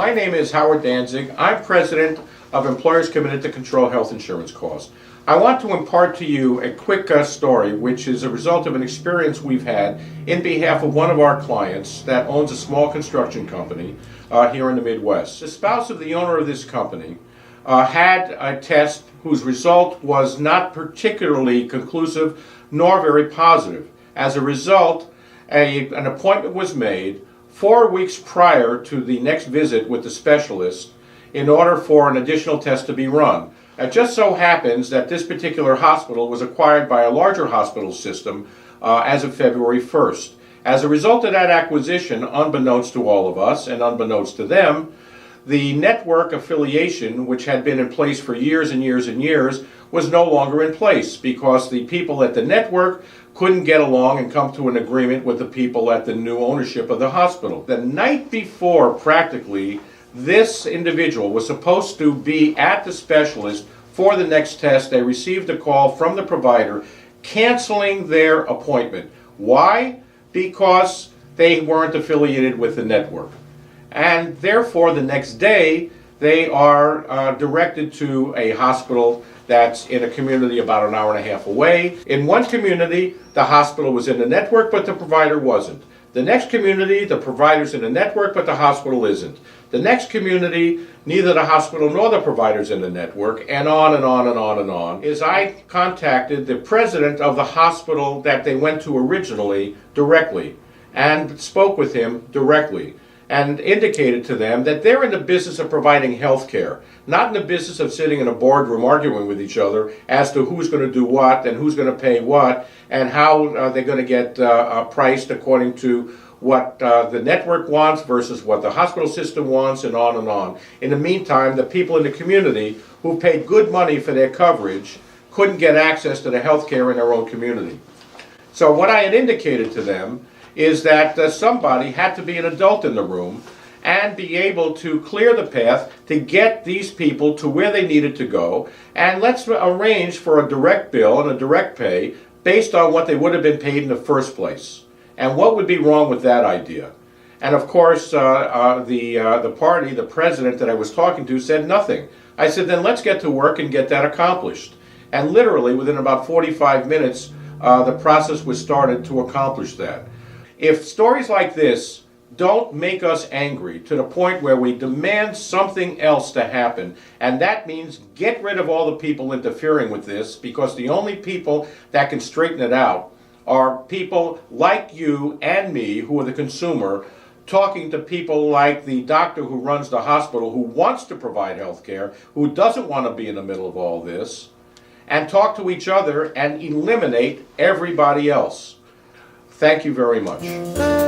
My name is Howard Danzig. I'm president of Employers Committed to Control Health Insurance Costs. I want to impart to you a quick story which is a result of an experience we've had in behalf of one of our clients that owns a small construction company here in the Midwest. The spouse of the owner of this company had a test whose result was not particularly conclusive nor very positive. As a result, an appointment was made 4 weeks prior to the next visit with the specialist in order for an additional test to be run. It just so happens that this particular hospital was acquired by a larger hospital system as of February 1st. As a result of that acquisition, unbeknownst to all of us and unbeknownst to them, the network affiliation, which had been in place for years and years and years, was no longer in place because the people at the network couldn't get along and come to an agreement with the people at the new ownership of the hospital. The night before, practically, this individual was supposed to be at the specialist for the next test. They received a call from the provider canceling their appointment. Why? Because they weren't affiliated with the network. And therefore, the next day, they are directed to a hospital that's in a community about an hour and a half away. In one community, the hospital was in the network, but the provider wasn't. The next community, the provider's in the network, but the hospital isn't. The next community, neither the hospital nor the provider's in the network, and on and on and on and on. Is I contacted the president of the hospital that they went to originally directly and spoke with him directly and indicated to them that they're in the business of providing health care, not in the business of sitting in a boardroom arguing with each other as to who's going to do what and who's going to pay what and how they're going to get priced according to what the network wants versus what the hospital system wants, and on and on. In the meantime, the people in the community who paid good money for their coverage couldn't get access to the health care in their own community. So what I had indicated to them is that somebody had to be an adult in the room and be able to clear the path to get these people to where they needed to go, and let's arrange for a direct bill and a direct pay based on what they would have been paid in the first place. And what would be wrong with that idea? And of course, the party, the president that I was talking to, said nothing. I said, then let's get to work and get that accomplished. And literally, within about 45 minutes, the process was started to accomplish that. If stories like this don't make us angry to the point where we demand something else to happen, and that means get rid of all the people interfering with this, because the only people that can straighten it out are people like you and me, who are the consumer, talking to people like the doctor who runs the hospital, who wants to provide health care, who doesn't want to be in the middle of all this, and talk to each other and eliminate everybody else. Thank you very much.